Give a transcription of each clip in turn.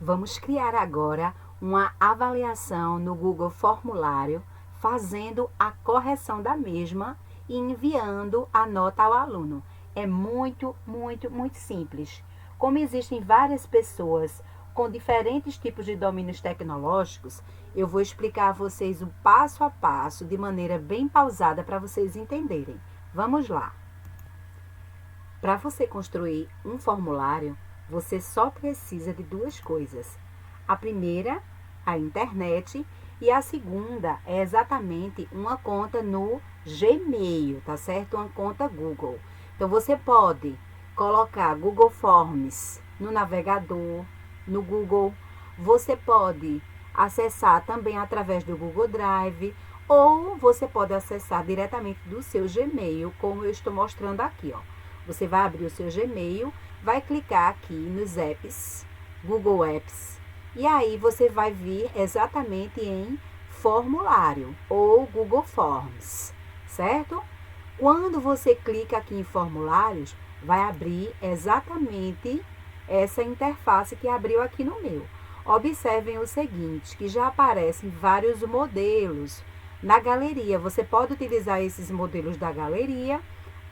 Vamos criar agora uma avaliação no Google Formulário, fazendo a correção da mesma e enviando a nota ao aluno. É muito simples. Como existem várias pessoas com diferentes tipos de domínios tecnológicos, eu vou explicar a vocês o passo a passo de maneira bem pausada para vocês entenderem. Vamos lá! Para você construir um formulário, você só precisa de duas coisas. A primeira, a internet, e a segunda é exatamente uma conta no Gmail, tá certo? Uma conta Google. Então, você pode colocar Google Forms no navegador, no Google. Você pode acessar também através do Google Drive, ou você pode acessar diretamente do seu Gmail, como eu estou mostrando aqui, ó. Você vai abrir o seu Gmail, vai clicar aqui nos apps, Google Apps, e aí você vai vir exatamente em formulário ou Google Forms, certo? Quando você clica aqui em formulários, vai abrir exatamente essa interface que abriu aqui no meu. Observem o seguinte, que já aparecem vários modelos na galeria. Você pode utilizar esses modelos da galeria,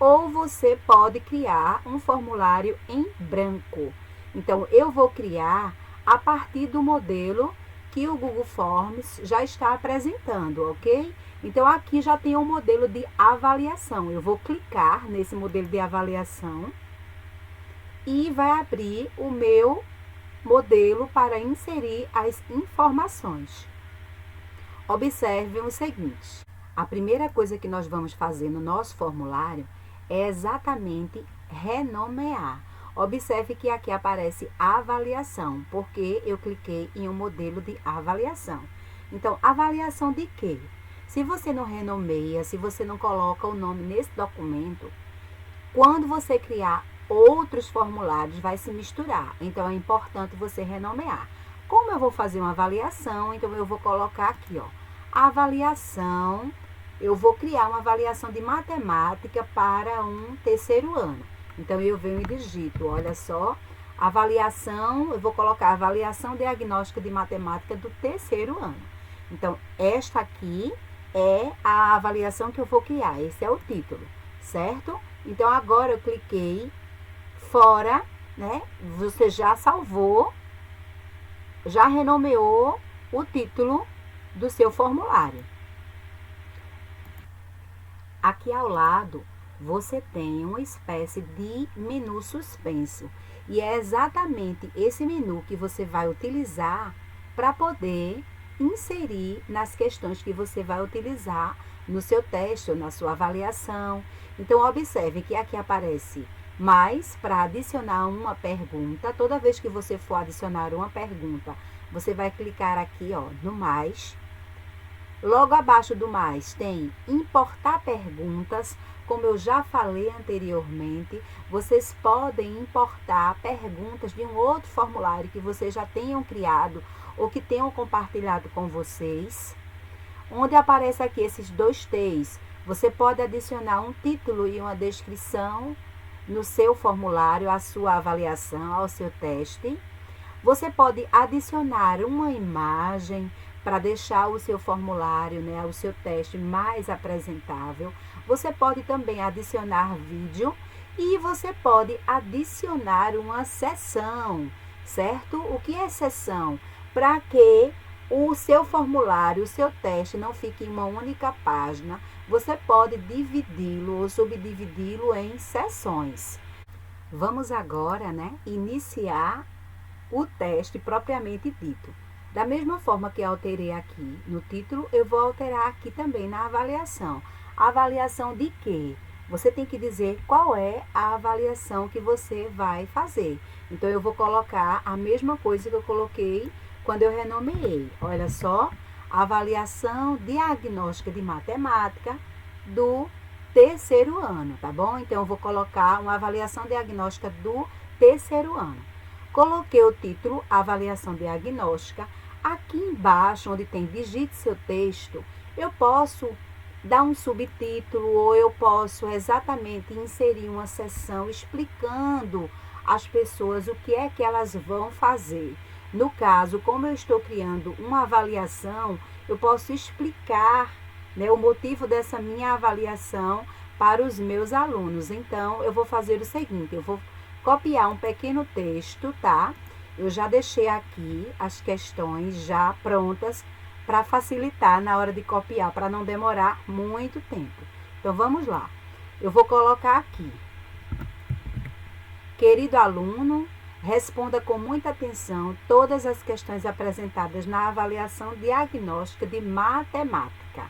ou você pode criar um formulário em branco. Então, eu vou criar a partir do modelo que o Google Forms já está apresentando, ok? Então, aqui já tem um modelo de avaliação. Eu vou clicar nesse modelo de avaliação e vai abrir o meu modelo para inserir as informações. Observem o seguinte, a primeira coisa que nós vamos fazer no nosso formulário é exatamente renomear. Observe que aqui aparece avaliação, porque eu cliquei em um modelo de avaliação. Então, avaliação de quê? Se você não renomeia, se você não coloca o nome nesse documento, quando você criar outros formulários, vai se misturar. Então, é importante você renomear. Como eu vou fazer uma avaliação, então eu vou colocar aqui, ó, avaliação. Eu vou criar uma avaliação de matemática para um terceiro ano. Então, eu venho e digito, olha só, avaliação, eu vou colocar avaliação diagnóstica de matemática do terceiro ano. Então, esta aqui é a avaliação que eu vou criar, esse é o título, certo? Então, agora eu cliquei fora, né? Você já salvou, já renomeou o título do seu formulário. Aqui ao lado, você tem uma espécie de menu suspenso. E é exatamente esse menu que você vai utilizar para poder inserir nas questões que você vai utilizar no seu teste ou na sua avaliação. Então, observe que aqui aparece mais para adicionar uma pergunta. Toda vez que você for adicionar uma pergunta, você vai clicar aqui, ó, no mais. Logo abaixo do mais tem importar perguntas. Como eu já falei anteriormente, vocês podem importar perguntas de um outro formulário que vocês já tenham criado ou que tenham compartilhado com vocês. Onde aparece aqui esses dois T's, você pode adicionar um título e uma descrição no seu formulário, à sua avaliação, ao seu teste. Você pode adicionar uma imagem para deixar o seu formulário, né, o seu teste mais apresentável. Você pode também adicionar vídeo e você pode adicionar uma seção, certo? O que é seção? Para que o seu formulário, o seu teste não fique em uma única página, você pode dividi-lo ou subdividi-lo em seções. Vamos agora, né, iniciar o teste propriamente dito. Da mesma forma que eu alterei aqui no título, eu vou alterar aqui também na avaliação. A avaliação de quê? Você tem que dizer qual é a avaliação que você vai fazer. Então, eu vou colocar a mesma coisa que eu coloquei quando eu renomeei. Olha só, avaliação diagnóstica de matemática do terceiro ano, tá bom? Então, eu vou colocar uma avaliação diagnóstica do terceiro ano. Coloquei o título, avaliação diagnóstica. Aqui embaixo, onde tem digite seu texto, eu posso dar um subtítulo ou eu posso exatamente inserir uma seção explicando às pessoas o que é que elas vão fazer. No caso, como eu estou criando uma avaliação, eu posso explicar, né, o motivo dessa minha avaliação para os meus alunos. Então, eu vou fazer o seguinte, eu vou copiar um pequeno texto, tá? Eu já deixei aqui as questões já prontas para facilitar na hora de copiar, para não demorar muito tempo. Então, vamos lá. Eu vou colocar aqui. Querido aluno, responda com muita atenção todas as questões apresentadas na avaliação diagnóstica de matemática.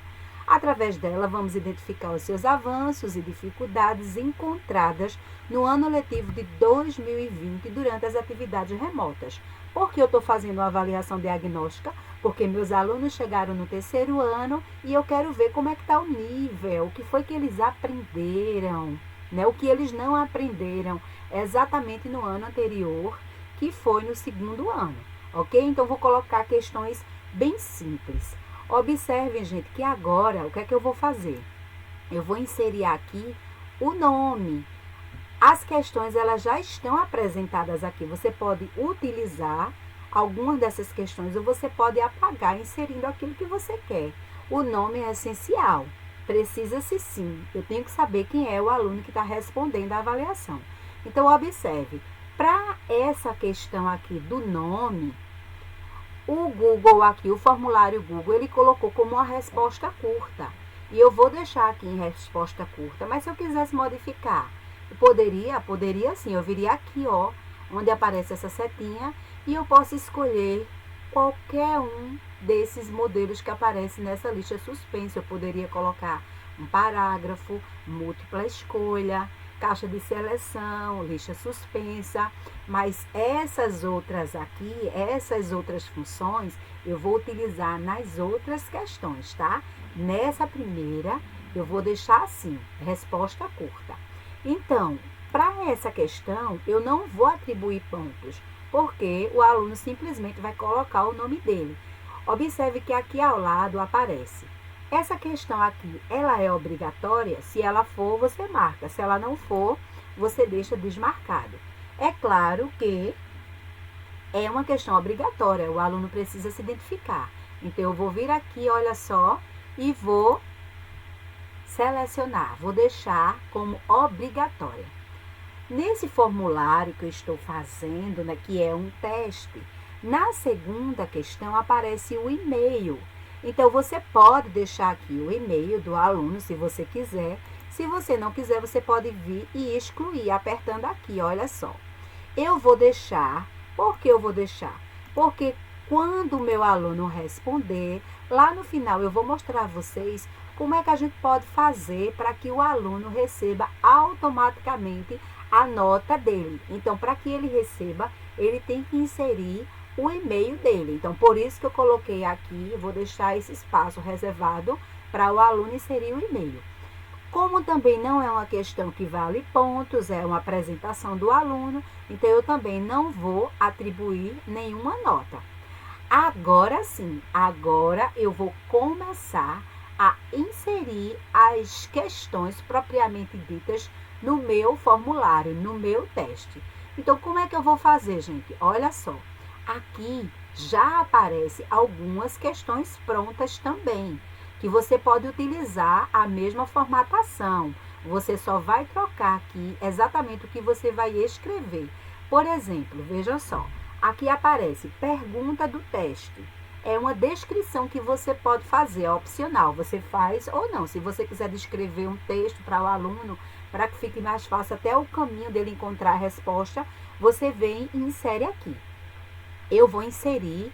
Através dela, vamos identificar os seus avanços e dificuldades encontradas no ano letivo de 2020 durante as atividades remotas. Por que eu estou fazendo uma avaliação diagnóstica? Porque meus alunos chegaram no terceiro ano e eu quero ver como é que está o nível, o que foi que eles aprenderam, né? O que eles não aprenderam exatamente no ano anterior, que foi no segundo ano, ok? Então, vou colocar questões bem simples. Observem, gente, que agora, o que é que eu vou fazer? Eu vou inserir aqui o nome. As questões, elas já estão apresentadas aqui. Você pode utilizar algumas dessas questões ou você pode apagar, inserindo aquilo que você quer. O nome é essencial. Precisa-se sim. Eu tenho que saber quem é o aluno que está respondendo à avaliação. Então, observe. Para essa questão aqui do nome, o Google aqui, o formulário Google, ele colocou como uma resposta curta. E eu vou deixar aqui em resposta curta. Mas se eu quisesse modificar, eu poderia sim. Eu viria aqui, ó, onde aparece essa setinha. E eu posso escolher qualquer um desses modelos que aparecem nessa lista suspensa. Eu poderia colocar um parágrafo, múltipla escolha, caixa de seleção, lista suspensa, mas essas outras aqui, essas outras funções, eu vou utilizar nas outras questões, tá? Nessa primeira, eu vou deixar assim, resposta curta. Então, para essa questão, eu não vou atribuir pontos, porque o aluno simplesmente vai colocar o nome dele. Observe que aqui ao lado aparece. Essa questão aqui, ela é obrigatória? Se ela for, você marca. Se ela não for, você deixa desmarcado. É claro que é uma questão obrigatória, o aluno precisa se identificar. Então, eu vou vir aqui, olha só, e vou selecionar, vou deixar como obrigatória. Nesse formulário que eu estou fazendo, né, que é um teste, na segunda questão aparece o e-mail. Então, você pode deixar aqui o e-mail do aluno, se você quiser. Se você não quiser, você pode vir e excluir, apertando aqui, olha só. Eu vou deixar, por que eu vou deixar? Porque quando o meu aluno responder, lá no final eu vou mostrar a vocês como é que a gente pode fazer para que o aluno receba automaticamente a nota dele. Então, para que ele receba, ele tem que inserir o e-mail dele. Então, por isso que eu coloquei aqui, eu vou deixar esse espaço reservado para o aluno inserir o e-mail. Como também não é uma questão que vale pontos, é uma apresentação do aluno, então eu também não vou atribuir nenhuma nota. Agora sim, agora eu vou começar a inserir as questões propriamente ditas no meu formulário, no meu teste. Então, como é que eu vou fazer, gente? Olha só. Aqui já aparecem algumas questões prontas também, que você pode utilizar a mesma formatação. Você só vai trocar aqui exatamente o que você vai escrever. Por exemplo, veja só, aqui aparece pergunta do teste. É uma descrição que você pode fazer, é opcional, você faz ou não. Se você quiser descrever um texto para o aluno, para que fique mais fácil até o caminho dele encontrar a resposta, você vem e insere aqui. Eu vou inserir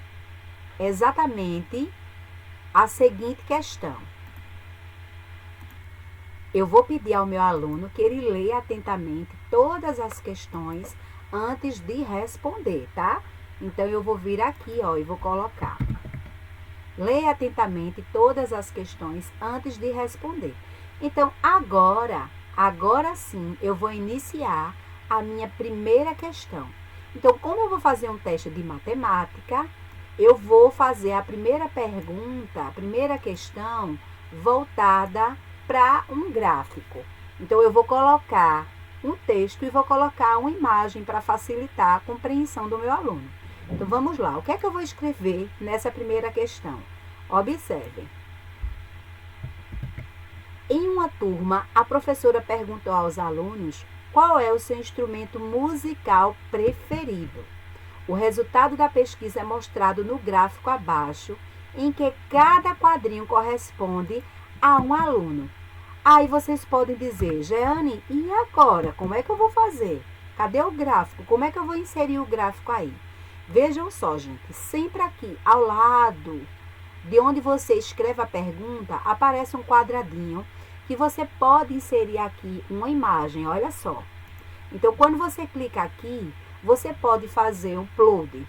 exatamente a seguinte questão. Eu vou pedir ao meu aluno que ele leia atentamente todas as questões antes de responder, tá? Então, eu vou vir aqui, ó, e vou colocar. Leia atentamente todas as questões antes de responder. Então, agora sim, eu vou iniciar a minha primeira questão. Então, como eu vou fazer um teste de matemática, eu vou fazer a primeira pergunta, a primeira questão voltada para um gráfico. Então, eu vou colocar um texto e vou colocar uma imagem para facilitar a compreensão do meu aluno. Então, vamos lá. O que é que eu vou escrever nessa primeira questão? Observem. Em uma turma, a professora perguntou aos alunos qual é o seu instrumento musical preferido. O resultado da pesquisa é mostrado no gráfico abaixo, em que cada quadrinho corresponde a um aluno. Aí vocês podem dizer, Jeane, e agora? Como é que eu vou fazer? Cadê o gráfico? Como é que eu vou inserir o gráfico aí? Vejam só, gente, sempre aqui ao lado de onde você escreve a pergunta, aparece um quadradinho que você pode inserir aqui uma imagem, olha só. Então, quando você clica aqui, você pode fazer um upload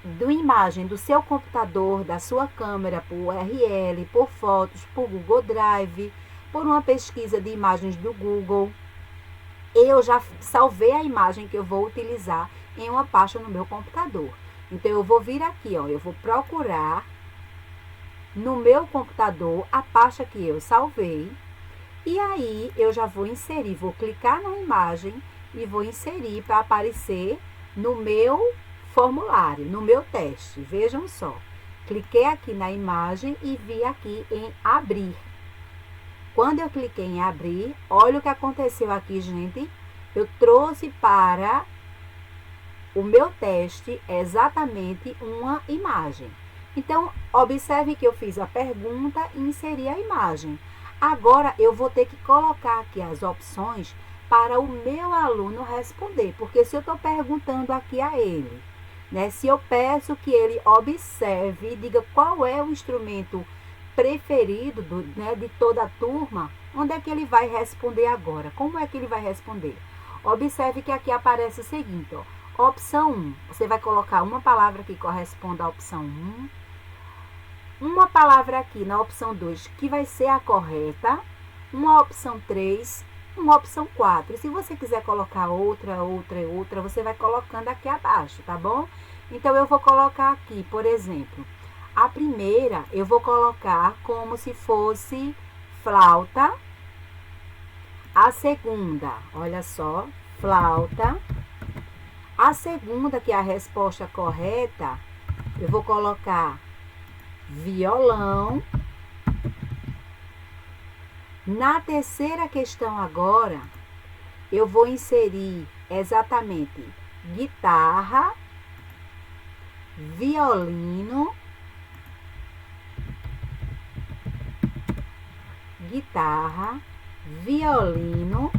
de uma imagem do seu computador, da sua câmera, por URL, por fotos, por Google Drive, por uma pesquisa de imagens do Google. Eu já salvei a imagem que eu vou utilizar em uma pasta no meu computador. Então, eu vou vir aqui, ó, eu vou procurar no meu computador a pasta que eu salvei. E aí, eu já vou inserir, vou clicar na imagem e vou inserir para aparecer no meu formulário, no meu teste. Vejam só, cliquei aqui na imagem e vi aqui em abrir. Quando eu cliquei em abrir, olha o que aconteceu aqui, gente. Eu trouxe para o meu teste exatamente uma imagem. Então, observe que eu fiz a pergunta e inseri a imagem. Agora, eu vou ter que colocar aqui as opções para o meu aluno responder, porque se eu estou perguntando aqui a ele, né, se eu peço que ele observe, diga qual é o instrumento preferido de toda a turma, onde é que ele vai responder agora? Como é que ele vai responder? Observe que aqui aparece o seguinte, ó, opção 1, você vai colocar uma palavra que corresponda à opção 1, uma palavra aqui na opção 2 que vai ser a correta, uma opção 3, uma opção 4. Se você quiser colocar outra, você vai colocando aqui abaixo, tá bom? Então, eu vou colocar aqui, por exemplo, a primeira eu vou colocar como se fosse flauta. A segunda, olha só, flauta. A segunda, que é a resposta correta, eu vou colocar violão. Na terceira questão agora, eu vou inserir exatamente guitarra, violino, guitarra, violino.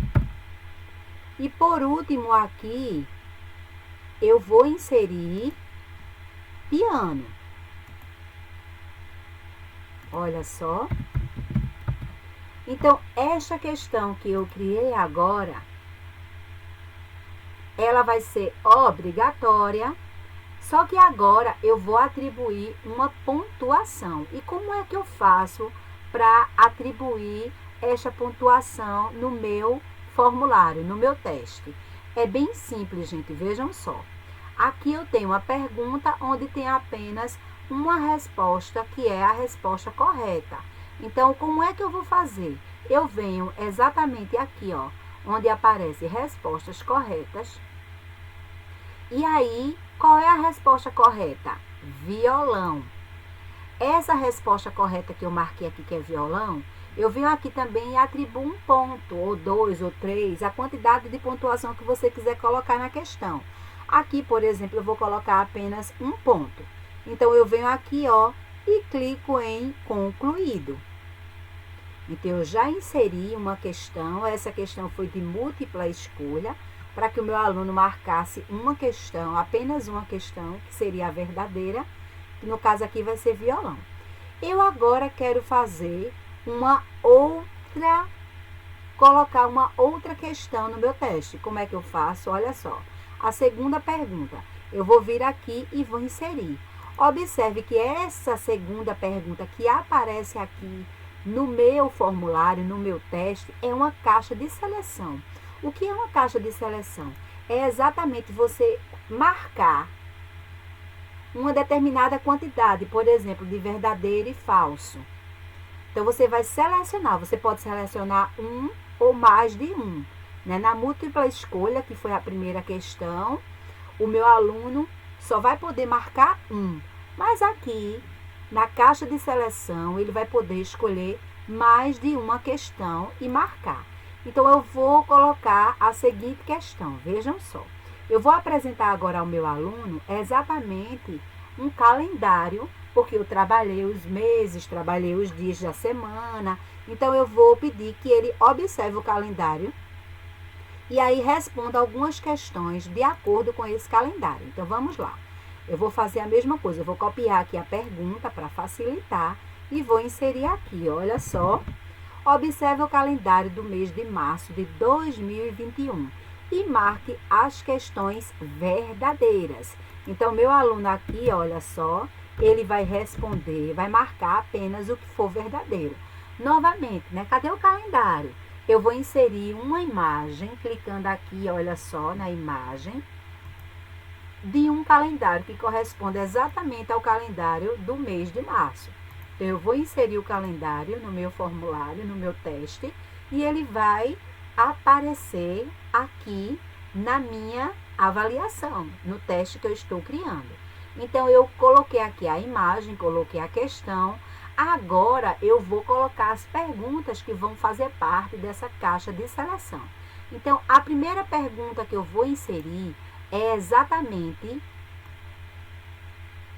E por último aqui, eu vou inserir piano. Olha só. Então, esta questão que eu criei agora, ela vai ser obrigatória, só que agora eu vou atribuir uma pontuação. E como é que eu faço para atribuir esta pontuação no meu formulário, no meu teste? É bem simples, gente, vejam só. Aqui eu tenho uma pergunta onde tem apenas uma resposta, que é a resposta correta. Então, como é que eu vou fazer? Eu venho exatamente aqui, ó, onde aparece respostas corretas. E aí, qual é a resposta correta? Violão. Essa resposta correta que eu marquei aqui, que é violão, eu venho aqui também e atribuo um ponto, ou 2, ou 3, a quantidade de pontuação que você quiser colocar na questão. Aqui, por exemplo, eu vou colocar apenas um ponto. Então, eu venho aqui, ó, e clico em concluído. Então, eu já inseri uma questão, essa questão foi de múltipla escolha, para que o meu aluno marcasse uma questão, apenas uma questão, que seria a verdadeira, que no caso aqui vai ser violão. Eu agora quero fazer colocar uma outra questão no meu teste. Como é que eu faço? Olha só. A segunda pergunta, eu vou vir aqui e vou inserir. Observe que essa segunda pergunta que aparece aqui no meu formulário, no meu teste, é uma caixa de seleção. O que é uma caixa de seleção? É exatamente você marcar uma determinada quantidade, por exemplo, de verdadeiro e falso. Então, você vai selecionar, você pode selecionar um ou mais de um. Né? Na múltipla escolha, que foi a primeira questão, o meu aluno só vai poder marcar um. Mas aqui, na caixa de seleção, ele vai poder escolher mais de uma questão e marcar. Então, eu vou colocar a seguinte questão. Vejam só. Eu vou apresentar agora ao meu aluno exatamente um calendário, porque eu trabalhei os meses, trabalhei os dias da semana. Então, eu vou pedir que ele observe o calendário e aí responda algumas questões de acordo com esse calendário. Então, vamos lá. Eu vou fazer a mesma coisa. Eu vou copiar aqui a pergunta para facilitar e vou inserir aqui. Olha só. Observe o calendário do mês de março de 2021 e marque as questões verdadeiras. Então, meu aluno aqui, olha só, ele vai responder, vai marcar apenas o que for verdadeiro. Novamente, né? Cadê o calendário? Eu vou inserir uma imagem, clicando aqui, olha só, na imagem de um calendário que corresponde exatamente ao calendário do mês de março. Então, eu vou inserir o calendário no meu formulário, no meu teste, e ele vai aparecer aqui na minha avaliação, no teste que eu estou criando. Então, eu coloquei aqui a imagem, coloquei a questão. Agora, eu vou colocar as perguntas que vão fazer parte dessa caixa de seleção. Então, a primeira pergunta que eu vou inserir é exatamente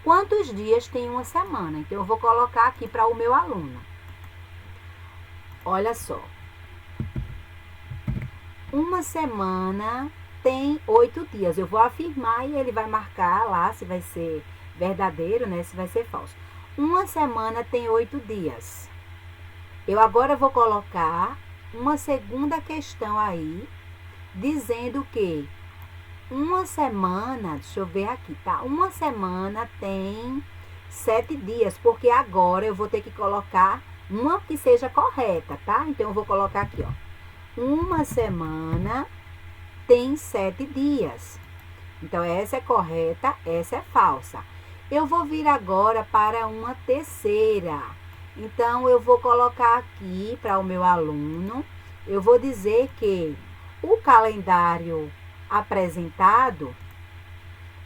quantos dias tem uma semana. Então, eu vou colocar aqui para o meu aluno. Olha só. Uma semana tem 8 dias. Eu vou afirmar e ele vai marcar lá se vai ser verdadeiro, né? Se vai ser falso. Uma semana tem 8 dias. Eu agora vou colocar uma segunda questão aí, dizendo que uma semana, deixa eu ver aqui, tá? Uma semana tem 7 dias, porque agora eu vou ter que colocar uma que seja correta, tá? Então, eu vou colocar aqui, ó. Uma semana tem 7 dias. Então, essa é correta, essa é falsa. Eu vou vir agora para uma terceira. Então, eu vou colocar aqui para o meu aluno, eu vou dizer que o calendário apresentado,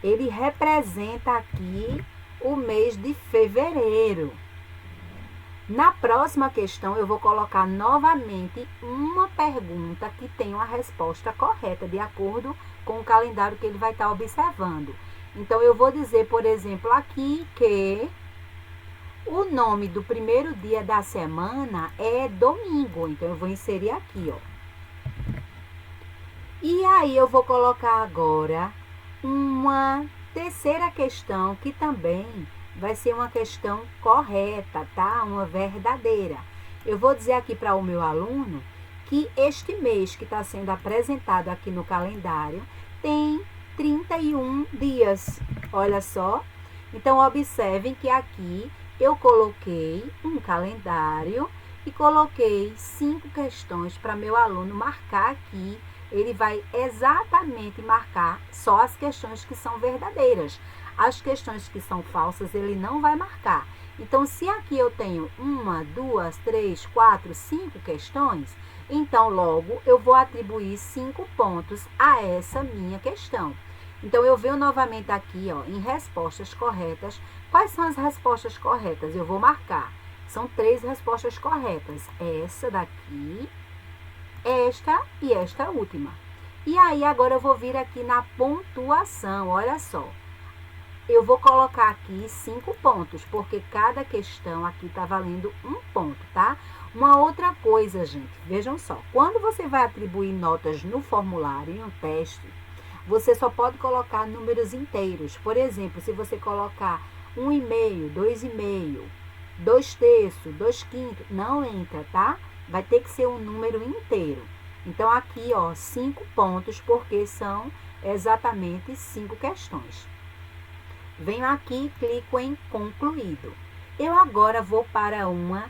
ele representa aqui o mês de fevereiro. Na próxima questão, eu vou colocar novamente uma pergunta que tem uma resposta correta, de acordo com o calendário que ele vai estar observando. Então, eu vou dizer, por exemplo, aqui que o nome do primeiro dia da semana é domingo. Então, eu vou inserir aqui, ó. E aí, eu vou colocar agora uma terceira questão que também vai ser uma questão correta, tá? Uma verdadeira. Eu vou dizer aqui para o meu aluno que este mês que está sendo apresentado aqui no calendário tem 31 dias. Olha só. Então, observem que aqui eu coloquei um calendário e coloquei 5 questões para meu aluno marcar aqui. Ele vai exatamente marcar só as questões que são verdadeiras. As questões que são falsas, ele não vai marcar. Então, se aqui eu tenho 1, 2, 3, 4, 5 questões, então, logo, eu vou atribuir 5 pontos a essa minha questão. Então, eu venho novamente aqui, ó, em respostas corretas. Quais são as respostas corretas? Eu vou marcar. São 3 respostas corretas. Essa daqui, esta e esta última. E aí, agora eu vou vir aqui na pontuação, olha só. Eu vou colocar aqui 5 pontos, porque cada questão aqui está valendo 1 ponto, tá? Uma outra coisa, gente, vejam só. Quando você vai atribuir notas no formulário, em um teste, você só pode colocar números inteiros. Por exemplo, se você colocar 1,5, 2,5, 2/3, 2/5, não entra, tá? Vai ter que ser um número inteiro. Então, aqui, ó, 5 pontos, porque são exatamente 5 questões. Venho aqui e clico em concluído. Eu agora vou para uma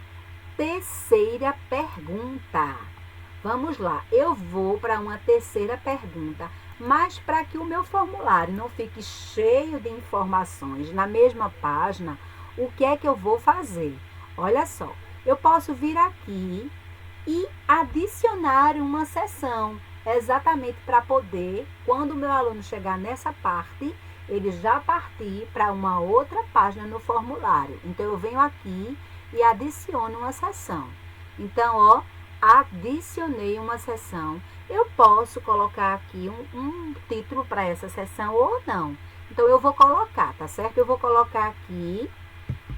terceira pergunta. Vamos lá, eu vou para uma terceira pergunta, mas para que o meu formulário não fique cheio de informações na mesma página, o que é que eu vou fazer? Olha só, eu posso vir aqui e adicionar uma seção, exatamente para poder, quando o meu aluno chegar nessa parte, ele já partir para uma outra página no formulário. Então, eu venho aqui e adiciono uma seção. Então, ó, adicionei uma seção. Eu posso colocar aqui um título para essa seção ou não. Então, eu vou colocar, tá certo? Eu vou colocar aqui,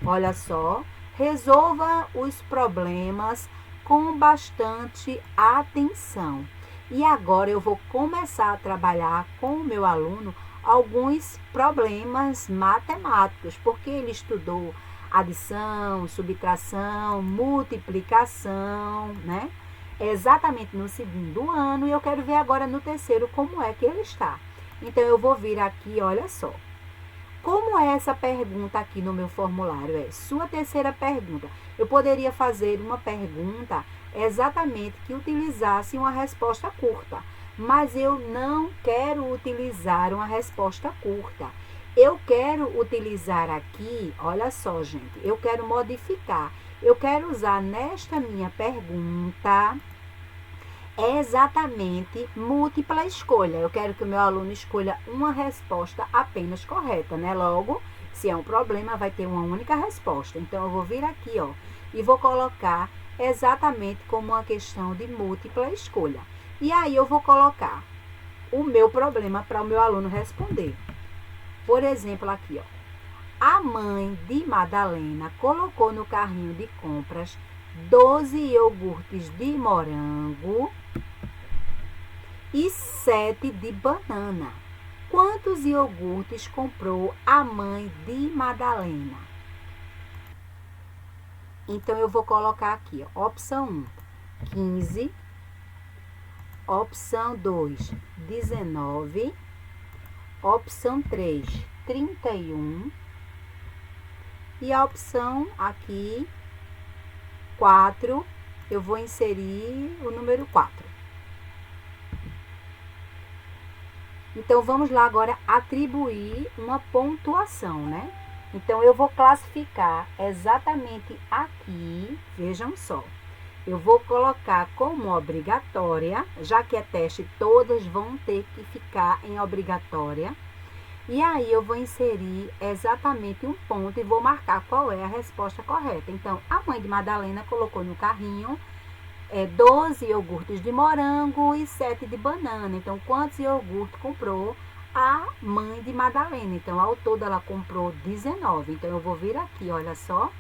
olha só, resolva os problemas com bastante atenção. E agora eu vou começar a trabalhar com o meu aluno alguns problemas matemáticos, porque ele estudou adição, subtração, multiplicação, né? Exatamente no segundo ano, e eu quero ver agora no terceiro como é que ele está. Então, eu vou vir aqui, olha só. Como é essa pergunta aqui no meu formulário? É sua terceira pergunta. Eu poderia fazer uma pergunta exatamente que utilizasse uma resposta curta, mas eu não quero utilizar uma resposta curta. Eu quero utilizar aqui, olha só, gente, eu quero modificar. Eu quero usar nesta minha pergunta exatamente múltipla escolha. Eu quero que o meu aluno escolha uma resposta apenas correta, né? Logo, se é um problema, vai ter uma única resposta. Então, eu vou vir aqui, ó, e vou colocar exatamente como uma questão de múltipla escolha. E aí, eu vou colocar o meu problema para o meu aluno responder. Por exemplo, aqui, ó. A mãe de Madalena colocou no carrinho de compras 12 iogurtes de morango e 7 de banana. Quantos iogurtes comprou a mãe de Madalena? Então, eu vou colocar aqui, ó, opção 1, 15, opção 2, 19, opção 3, 31 e a opção aqui 4, eu vou inserir o número 4. Então, vamos lá agora atribuir uma pontuação, né? Então, eu vou classificar exatamente aqui, vejam só. Eu vou colocar como obrigatória, já que é teste, todas vão ter que ficar em obrigatória. E aí, eu vou inserir exatamente um ponto e vou marcar qual é a resposta correta. Então, a mãe de Madalena colocou no carrinho 12 iogurtes de morango e 7 de banana. Então, quantos iogurtes comprou a mãe de Madalena? Então, ao todo, ela comprou 19. Então, eu vou vir aqui, olha só.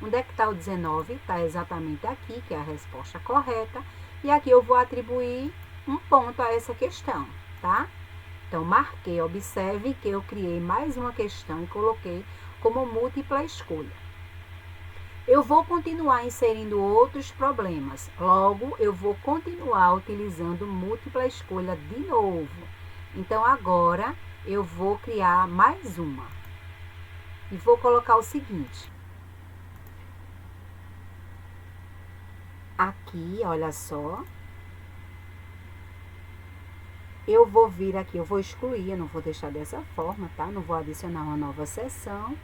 Onde é que está o 19? Está exatamente aqui, que é a resposta correta. E aqui eu vou atribuir um ponto a essa questão, tá? Então, marquei, observe que eu criei mais uma questão e coloquei como múltipla escolha. Eu vou continuar inserindo outros problemas. Logo, eu vou continuar utilizando múltipla escolha de novo. Então, agora, eu vou criar mais uma. E vou colocar o seguinte. Aqui, olha só. Eu vou vir aqui, eu vou excluir, eu não vou deixar dessa forma, tá? Não vou adicionar uma nova seção.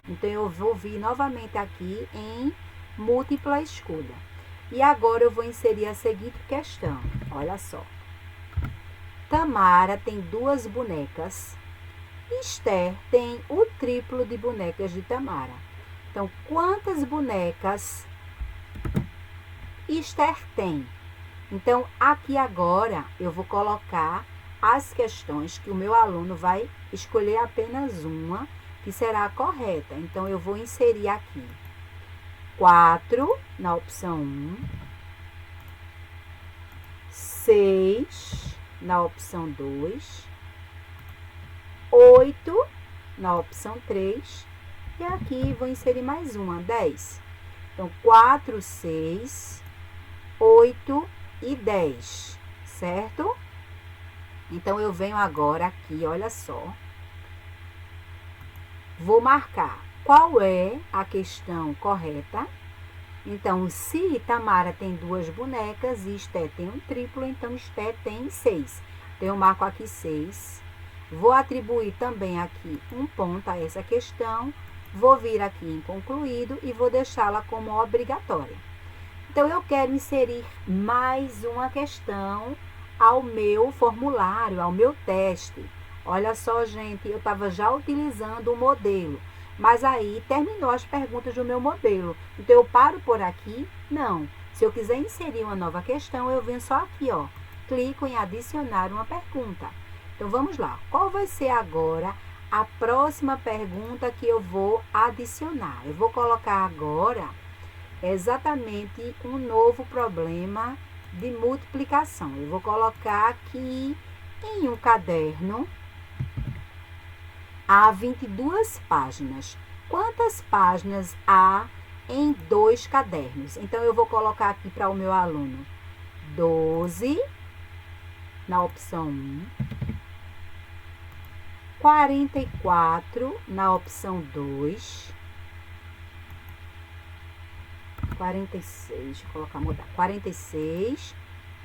Então, eu vou vir novamente aqui em múltipla escolha. E agora, eu vou inserir a seguinte questão. Olha só. Tamara tem 2 bonecas. Esther tem o triplo de bonecas de Tamara. Então, quantas bonecas Esther tem? Então, aqui agora, eu vou colocar as questões que o meu aluno vai escolher apenas uma, que será a correta. Então, eu vou inserir aqui 4 na opção 1, 6 na opção 2, 8 na opção 3 e aqui vou inserir mais uma, 10. Então, 4, 6, 8 e 10, certo? Então, eu venho agora aqui, olha só. Vou marcar qual é a questão correta. Então, se Tamara tem 2 bonecas e Esté tem um triplo, então Esté tem 6. Então, eu marco aqui 6. Vou atribuir também aqui um ponto a essa questão. Vou vir aqui em concluído e vou deixá-la como obrigatória. Então, eu quero inserir mais uma questão ao meu formulário, ao meu teste. Olha só, gente, eu estava já utilizando o modelo, mas aí terminou as perguntas do meu modelo. Então, eu paro por aqui? Não. Se eu quiser inserir uma nova questão, eu venho só aqui, ó, clico em adicionar uma pergunta. Então, vamos lá. Qual vai ser agora a próxima pergunta que eu vou adicionar? Eu vou colocar agora exatamente um novo problema de multiplicação. Eu vou colocar aqui em um caderno. Há 22 páginas. Quantas páginas há em 2 cadernos? Então, eu vou colocar aqui para o meu aluno 12 na opção 1, 44 na opção 2, 46, deixa eu colocar, mudar, 46,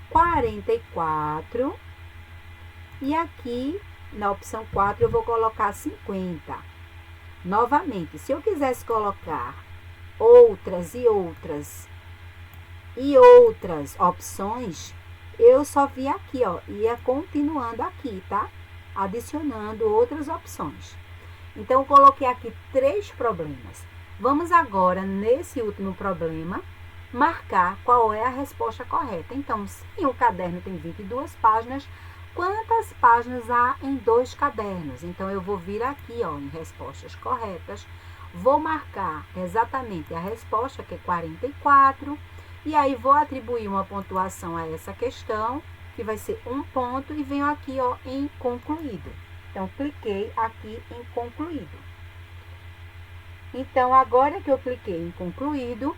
44, e aqui na opção 4 eu vou colocar 50. Novamente, se eu quisesse colocar outras opções, eu só via aqui, ó, ia continuando aqui, tá? Adicionando outras opções. Então, eu coloquei aqui 3 problemas. Vamos agora, nesse último problema, marcar qual é a resposta correta. Então, se o caderno tem 22 páginas, quantas páginas há em 2 cadernos? Então, eu vou vir aqui, ó, em respostas corretas, vou marcar exatamente a resposta, que é 44, e aí vou atribuir uma pontuação a essa questão, que vai ser 1 ponto, e venho aqui, ó, em concluído. Então, cliquei aqui em concluído. Então, agora que eu cliquei em concluído,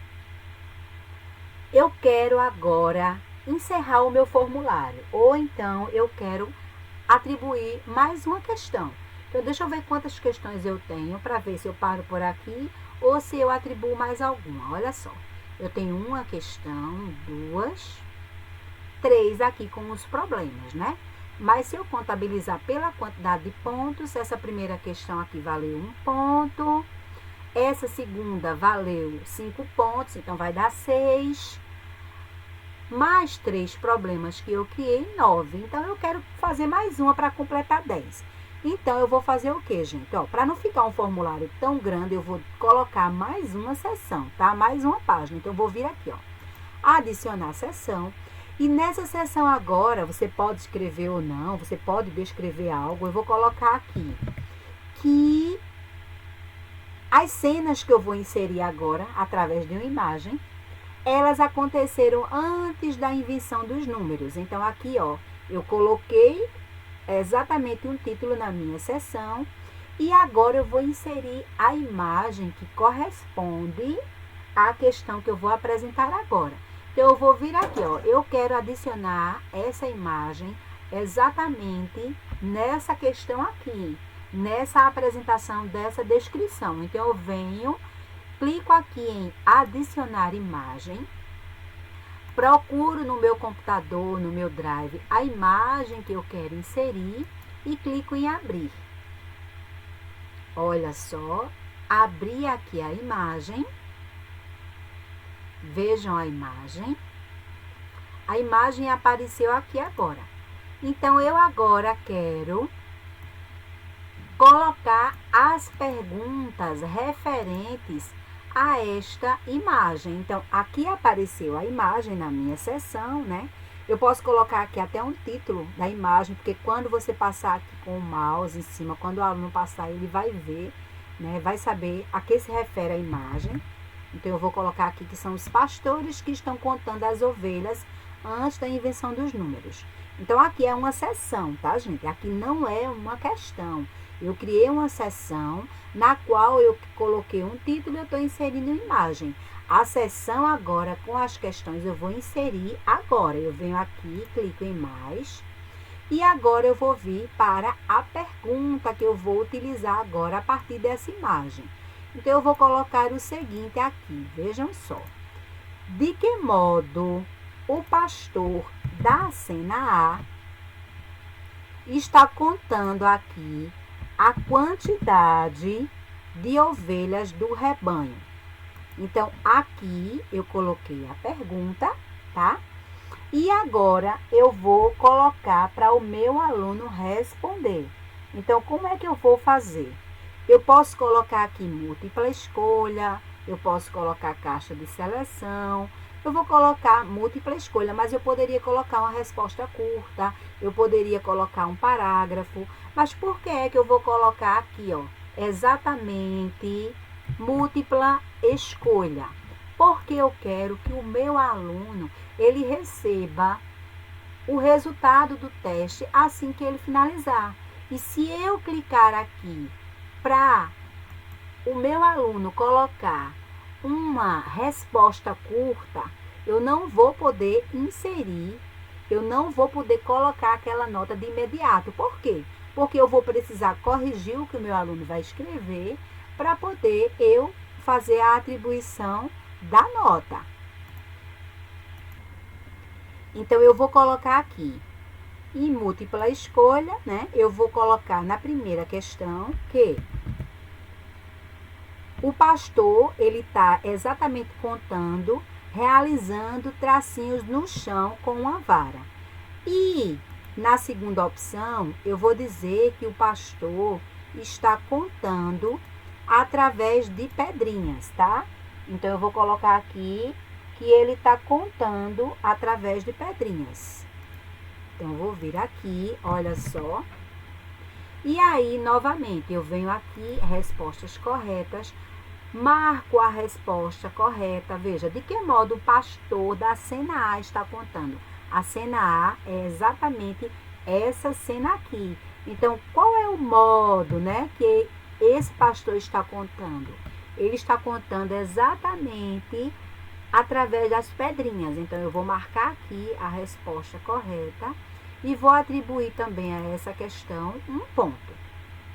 eu quero agora encerrar o meu formulário, ou então eu quero atribuir mais uma questão. Então, deixa eu ver quantas questões eu tenho, para ver se eu paro por aqui, ou se eu atribuo mais alguma. Olha só, eu tenho uma questão, 2, 3 aqui com os problemas, né? Mas se eu contabilizar pela quantidade de pontos, essa primeira questão aqui valeu 1 ponto, essa segunda valeu 5 pontos, então vai dar 6. Mais 3 problemas que eu criei, 9. Então, eu quero fazer mais uma para completar 10. Então, eu vou fazer o quê, gente? Ó, para não ficar um formulário tão grande, eu vou colocar mais uma seção, tá? Mais uma página. Então, eu vou vir aqui, ó, adicionar seção. E nessa seção agora, você pode escrever ou não, você pode descrever algo. Eu vou colocar aqui que as cenas que eu vou inserir agora, através de uma imagem, elas aconteceram antes da invenção dos números. Então, aqui, ó, eu coloquei exatamente um título na minha seção, e agora eu vou inserir a imagem que corresponde à questão que eu vou apresentar agora. Então, eu vou vir aqui, ó, eu quero adicionar essa imagem exatamente nessa questão aqui, nessa apresentação dessa descrição. Então, eu venho, clico aqui em adicionar imagem, procuro no meu computador, no meu drive, a imagem que eu quero inserir e clico em abrir. Olha só, abri aqui a imagem, vejam a imagem apareceu aqui agora. Então, eu agora quero colocar as perguntas referentes a esta imagem. Então, aqui apareceu a imagem na minha seção, né? Eu posso colocar aqui até um título da imagem, porque quando você passar aqui com o mouse em cima, quando o aluno passar, ele vai ver, né? Vai saber a que se refere a imagem. Então, eu vou colocar aqui que são os pastores que estão contando as ovelhas antes da invenção dos números. Então, aqui é uma seção, tá, gente? Aqui não é uma questão. Eu criei uma seção na qual eu coloquei um título e eu estou inserindo uma imagem. A seção agora com as questões eu vou inserir agora. Eu venho aqui, clico em mais. E agora eu vou vir para a pergunta que eu vou utilizar agora a partir dessa imagem. Então, eu vou colocar o seguinte aqui, vejam só. De que modo o pastor da cena A está contando aqui a quantidade de ovelhas do rebanho? Então, aqui eu coloquei a pergunta, tá? E agora eu vou colocar para o meu aluno responder. Então, como é que eu vou fazer? Eu posso colocar aqui múltipla escolha, eu posso colocar caixa de seleção, eu vou colocar múltipla escolha, mas eu poderia colocar uma resposta curta, eu poderia colocar um parágrafo, mas por que é que eu vou colocar aqui, ó, exatamente múltipla escolha? Porque eu quero que o meu aluno, ele receba o resultado do teste assim que ele finalizar. E se eu clicar aqui para o meu aluno colocar uma resposta curta, eu não vou poder inserir, eu não vou poder colocar aquela nota de imediato. Por quê? Porque eu vou precisar corrigir o que o meu aluno vai escrever para poder eu fazer a atribuição da nota. Então, eu vou colocar aqui, em múltipla escolha, né? Eu vou colocar na primeira questão que o pastor, ele está exatamente contando, realizando tracinhos no chão com uma vara. E na segunda opção, eu vou dizer que o pastor está contando através de pedrinhas, tá? Então, eu vou colocar aqui que ele está contando através de pedrinhas. Então, eu vou vir aqui, olha só. E aí, novamente, eu venho aqui, respostas corretas, marco a resposta correta. Veja, de que modo o pastor da cena A está contando? A cena A é exatamente essa cena aqui. Então, qual é o modo, né, que esse pastor está contando? Ele está contando exatamente através das pedrinhas. Então, eu vou marcar aqui a resposta correta e vou atribuir também a essa questão um ponto.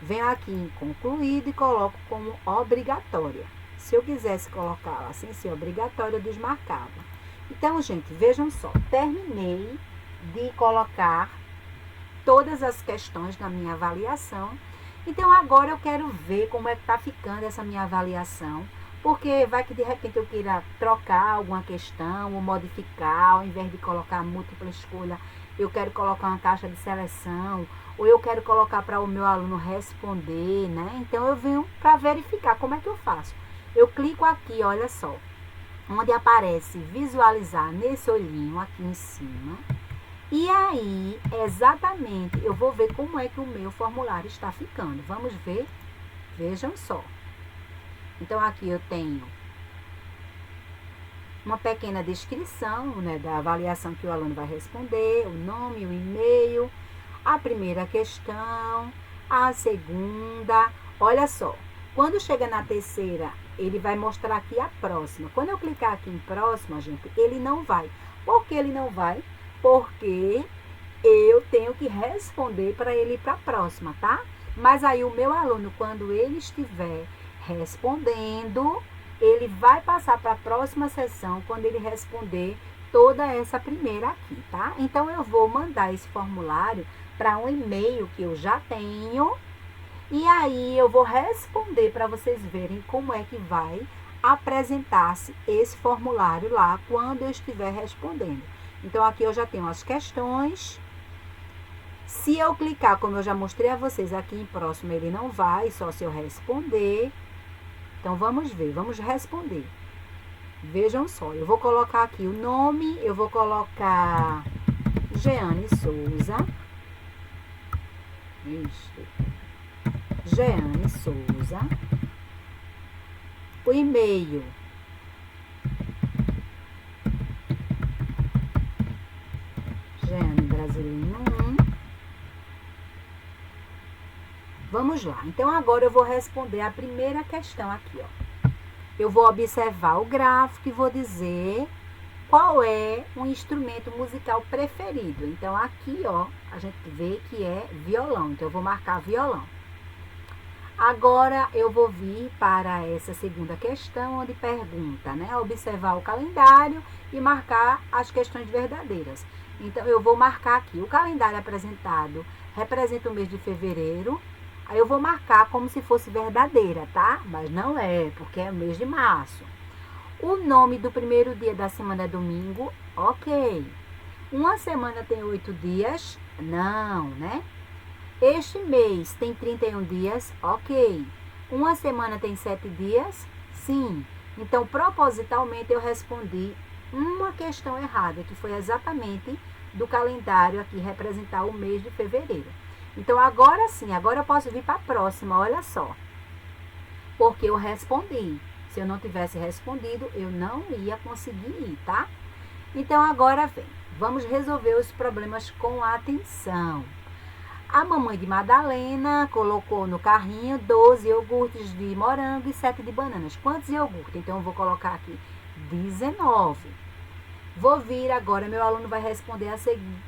Venho aqui em concluído e coloco como obrigatória. Se eu quisesse colocá-la sem ser obrigatória, eu desmarcava. Então, gente, vejam só, terminei de colocar todas as questões na minha avaliação. Então, agora eu quero ver como é que está ficando essa minha avaliação, porque vai que de repente eu queira trocar alguma questão ou modificar, ao invés de colocar múltipla escolha, eu quero colocar uma caixa de seleção, ou eu quero colocar para o meu aluno responder, né? Então, eu venho para verificar como é que eu faço. Eu clico aqui, olha só, onde aparece visualizar nesse olhinho aqui em cima. E aí, exatamente, eu vou ver como é que o meu formulário está ficando. Vamos ver? Vejam só. Então, aqui eu tenho uma pequena descrição, né, da avaliação que o aluno vai responder, o nome, o e-mail, a primeira questão, a segunda. Olha só, quando chega na terceira, ele vai mostrar aqui a próxima. Quando eu clicar aqui em próxima, gente, ele não vai. Por que ele não vai? Porque eu tenho que responder para ele ir para a próxima, tá? Mas aí o meu aluno, quando ele estiver respondendo, ele vai passar para a próxima sessão quando ele responder toda essa primeira aqui, tá? Então, eu vou mandar esse formulário para um e-mail que eu já tenho e aí eu vou responder para vocês verem como é que vai apresentar-se esse formulário lá quando eu estiver respondendo. Então, aqui eu já tenho as questões. Se eu clicar, como eu já mostrei a vocês aqui em próximo, ele não vai, só se eu responder. Então, vamos ver, vamos responder. Vejam só, eu vou colocar aqui o nome, eu vou colocar Jeane Souza. Isso. Jeane Souza. O e-mail. Jeane Brasileiro 1. Vamos lá. Então, agora eu vou responder a primeira questão aqui, ó. Eu vou observar o gráfico e vou dizer qual é o instrumento musical preferido. Então, aqui, ó, a gente vê que é violão. Então, eu vou marcar violão. Agora, eu vou vir para essa segunda questão, onde pergunta, né? Observar o calendário e marcar as questões verdadeiras. Então, eu vou marcar aqui. O calendário apresentado representa o mês de fevereiro. Aí, eu vou marcar como se fosse verdadeira, tá? Mas não é, porque é o mês de março. O nome do primeiro dia da semana é domingo, ok. Uma semana tem 8 dias? Não, né? Este mês tem 31 dias? Ok. Uma semana tem 7 dias? Sim. Então, propositalmente, eu respondi uma questão errada, que foi exatamente do calendário aqui representar o mês de fevereiro. Então, agora sim, agora eu posso vir para a próxima, olha só. Porque eu respondi. Se eu não tivesse respondido, eu não ia conseguir ir, tá? Então, agora vem. Vamos resolver os problemas com atenção. A mamãe de Madalena colocou no carrinho 12 iogurtes de morango e 7 de bananas. Quantos iogurtes? Então, eu vou colocar aqui 19. Vou vir agora, meu aluno vai responder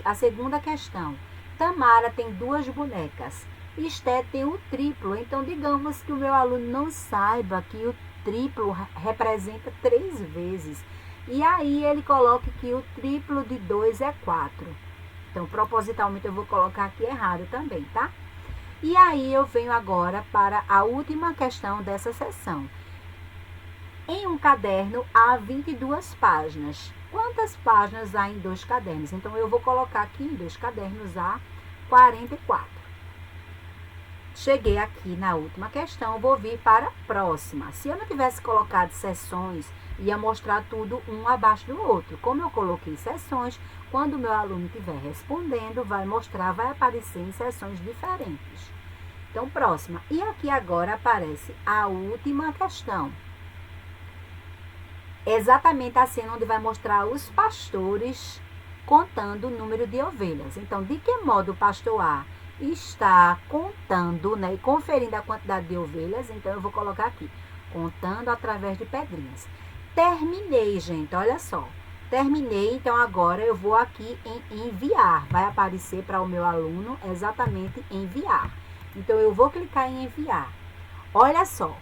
a segunda questão. Tamara tem 2 bonecas. Esté tem o triplo. Então, digamos que o meu aluno não saiba que o triplo representa 3 vezes. E aí, ele coloca que o triplo de 2 é 4. Então, propositalmente, eu vou colocar aqui errado também, tá? E aí, eu venho agora para a última questão dessa sessão. Em um caderno, há 22 páginas. Quantas páginas há em 2 cadernos? Então, eu vou colocar aqui em 2 cadernos há 44. Cheguei aqui na última questão, vou vir para a próxima. Se eu não tivesse colocado seções, ia mostrar tudo um abaixo do outro. Como eu coloquei seções, quando o meu aluno estiver respondendo, vai mostrar, vai aparecer em seções diferentes. Então, próxima. E aqui agora aparece a última questão. Exatamente a cena onde vai mostrar os pastores contando o número de ovelhas. Então, de que modo o pastor A está contando, né, e conferindo a quantidade de ovelhas? Então, eu vou colocar aqui, contando através de pedrinhas. Terminei, gente, olha só. Terminei, então agora eu vou aqui em enviar. Vai aparecer para o meu aluno exatamente enviar. Então, eu vou clicar em enviar. Olha só.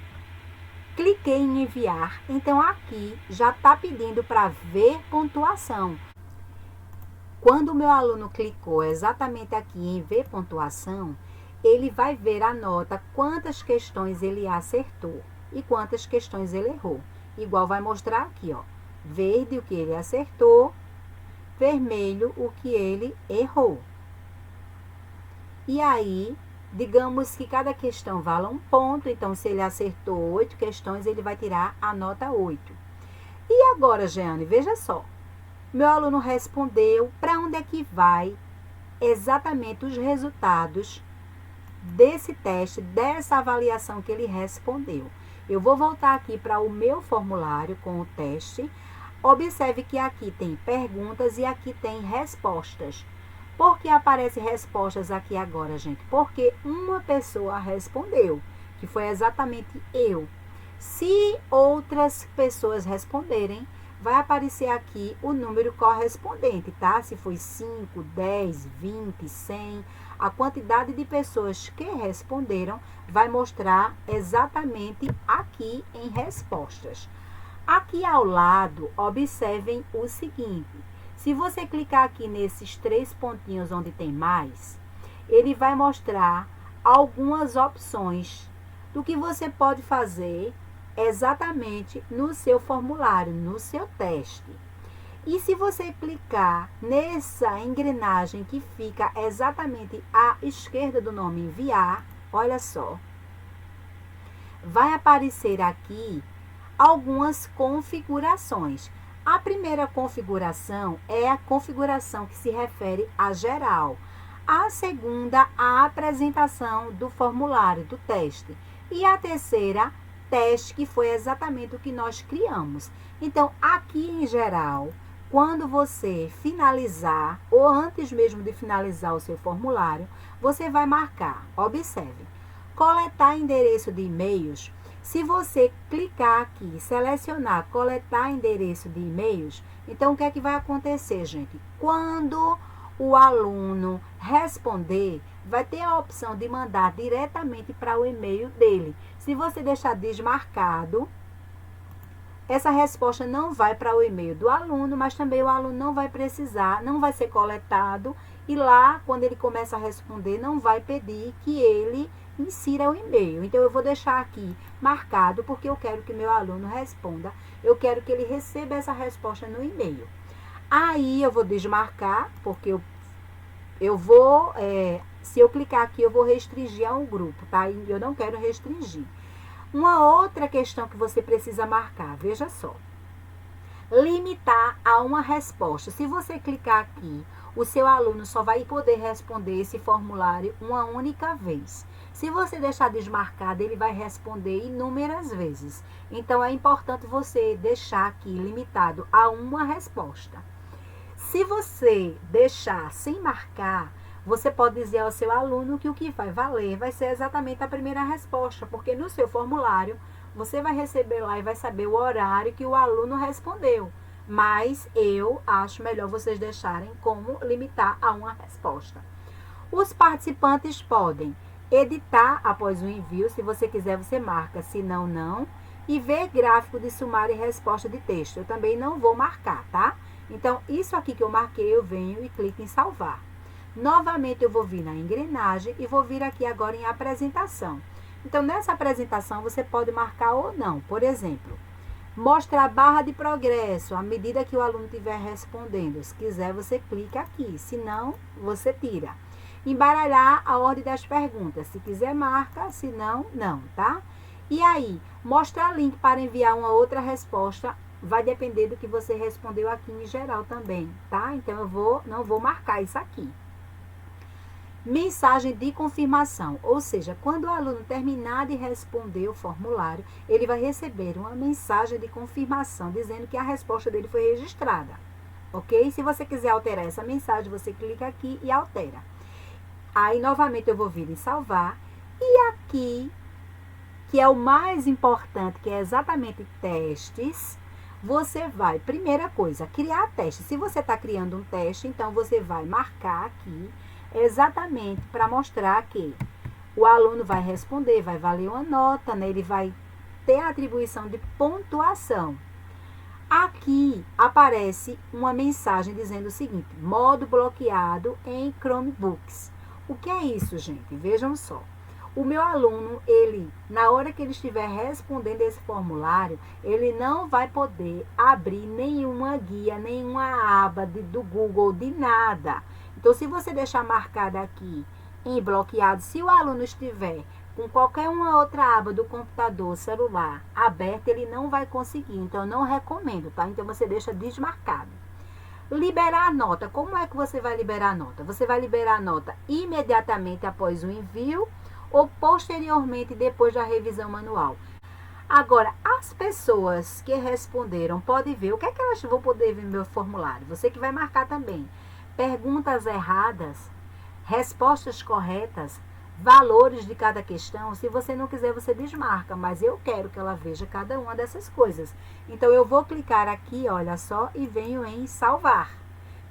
Cliquei em enviar, então aqui já está pedindo para ver pontuação. Quando o meu aluno clicou exatamente aqui em ver pontuação, ele vai ver a nota, quantas questões ele acertou e quantas questões ele errou. Igual vai mostrar aqui, ó, verde o que ele acertou, vermelho o que ele errou. E aí, digamos que cada questão vala 1 ponto, então se ele acertou 8 questões, ele vai tirar a nota 8. E agora, Jeane, veja só. Meu aluno respondeu, para onde é que vai exatamente os resultados desse teste, dessa avaliação que ele respondeu. Eu vou voltar aqui para o meu formulário com o teste. Observe que aqui tem perguntas e aqui tem respostas. Por que aparece respostas aqui agora, gente? Porque uma pessoa respondeu, que foi exatamente eu. Se outras pessoas responderem, vai aparecer aqui o número correspondente, tá? Se foi 5, 10, 20, 100, a quantidade de pessoas que responderam vai mostrar exatamente aqui em respostas. Aqui ao lado, observem o seguinte. Se você clicar aqui nesses 3 pontinhos onde tem mais, ele vai mostrar algumas opções do que você pode fazer exatamente no seu formulário, no seu teste. E se você clicar nessa engrenagem que fica exatamente à esquerda do nome enviar, olha só, vai aparecer aqui algumas configurações. A primeira configuração é a configuração que se refere a geral. A segunda, a apresentação do formulário, do teste. E a terceira, teste, que foi exatamente o que nós criamos. Então, aqui em geral, quando você finalizar, ou antes mesmo de finalizar o seu formulário, você vai marcar, observe, coletar endereço de e-mails. Se você clicar aqui, selecionar coletar endereço de e-mails, então o que é que vai acontecer, gente? Quando o aluno responder, vai ter a opção de mandar diretamente para o e-mail dele. Se você deixar desmarcado, essa resposta não vai para o e-mail do aluno, mas também o aluno não vai precisar, não vai ser coletado, e lá, quando ele começa a responder, não vai pedir que ele insira o e-mail. Então, eu vou deixar aqui marcado, porque eu quero que meu aluno responda, eu quero que ele receba essa resposta no e-mail. Aí, eu vou desmarcar, porque eu vou se eu clicar aqui, eu vou restringir a um grupo, tá? E eu não quero restringir. Uma outra questão que você precisa marcar, veja só. Limitar a uma resposta. Se você clicar aqui, o seu aluno só vai poder responder esse formulário uma única vez. Se você deixar desmarcado, ele vai responder inúmeras vezes. Então, é importante você deixar aqui limitado a uma resposta. Se você deixar sem marcar, você pode dizer ao seu aluno que o que vai valer vai ser exatamente a primeira resposta, porque no seu formulário você vai receber lá e vai saber o horário que o aluno respondeu. Mas eu acho melhor vocês deixarem como limitar a uma resposta. Os participantes podem editar após o envio, se você quiser você marca, se não, não. E ver gráfico de sumário e resposta de texto. Eu também não vou marcar, tá? Então, isso aqui que eu marquei, eu venho e clico em salvar. Novamente, eu vou vir na engrenagem e vou vir aqui agora em apresentação. Então, nessa apresentação, você pode marcar ou não. Por exemplo, mostra a barra de progresso à medida que o aluno estiver respondendo. Se quiser, você clica aqui. Se não, você tira. Embaralhar a ordem das perguntas. Se quiser, marca. Se não, não, tá? E aí, mostrar link para enviar uma outra resposta. Vai depender do que você respondeu aqui em geral também, tá? Então, eu não vou marcar isso aqui. Mensagem de confirmação, ou seja, quando o aluno terminar de responder o formulário, ele vai receber uma mensagem de confirmação dizendo que a resposta dele foi registrada, ok? Se você quiser alterar essa mensagem, você clica aqui e altera. Aí, novamente, eu vou vir em salvar. E aqui, que é o mais importante, que é exatamente testes, você vai, primeira coisa, criar teste. Se você está criando um teste, então você vai marcar aqui exatamente para mostrar que o aluno vai responder, vai valer uma nota, né? Ele vai ter a atribuição de pontuação. Aqui aparece uma mensagem dizendo o seguinte: modo bloqueado em Chromebooks. O que é isso, gente? Vejam só. O meu aluno, na hora que ele estiver respondendo esse formulário, ele não vai poder abrir nenhuma guia, nenhuma aba do Google, de nada. Então, se você deixar marcado aqui em bloqueado, se o aluno estiver com qualquer uma outra aba do computador, celular, aberta, ele não vai conseguir. Então, eu não recomendo, tá? Então, você deixa desmarcado. Liberar a nota. Como é que você vai liberar a nota? Você vai liberar a nota imediatamente após o envio ou posteriormente depois da revisão manual. Agora, as pessoas que responderam, podem ver o que é que elas vão poder ver no meu formulário. Você que vai marcar também. Perguntas erradas, respostas corretas, valores de cada questão. Se você não quiser, você desmarca, mas eu quero que ela veja cada uma dessas coisas. Então, eu vou clicar aqui, olha só, e venho em salvar.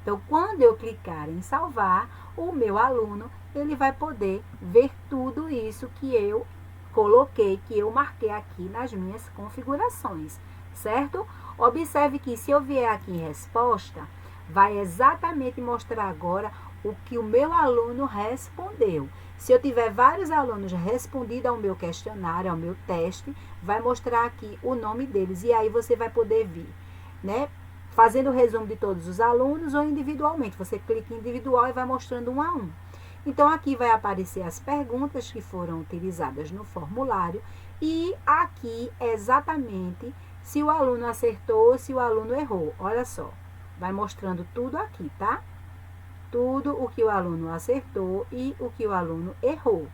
Então, quando eu clicar em salvar, o meu aluno, ele vai poder ver tudo isso que eu coloquei, que eu marquei aqui nas minhas configurações, certo? Observe que se eu vier aqui em resposta, vai exatamente mostrar agora o que o meu aluno respondeu. Se eu tiver vários alunos respondido ao meu questionário, ao meu teste, vai mostrar aqui o nome deles. E aí você vai poder vir, né? Fazendo o resumo de todos os alunos ou individualmente. Você clica em individual e vai mostrando um a um. Então, aqui vai aparecer as perguntas que foram utilizadas no formulário. E aqui exatamente se o aluno acertou ou se o aluno errou. Olha só, vai mostrando tudo aqui, tá? Tudo o que o aluno acertou e o que o aluno errou.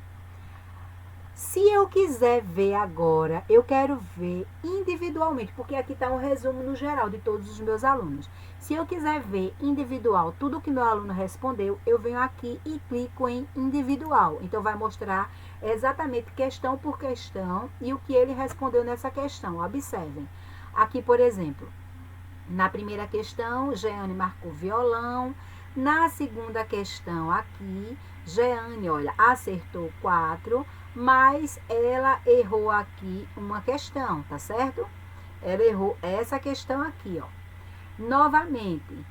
Se eu quiser ver agora, eu quero ver individualmente, porque aqui está um resumo no geral de todos os meus alunos. Se eu quiser ver individual, tudo o que meu aluno respondeu, eu venho aqui e clico em individual. Então, vai mostrar exatamente questão por questão e o que ele respondeu nessa questão. Observem. Aqui, por exemplo, na primeira questão, Jeane marcou violão. Na segunda questão aqui, Jeane, olha, acertou 4, mas ela errou aqui uma questão, tá certo? Ela errou essa questão aqui, ó. Novamente,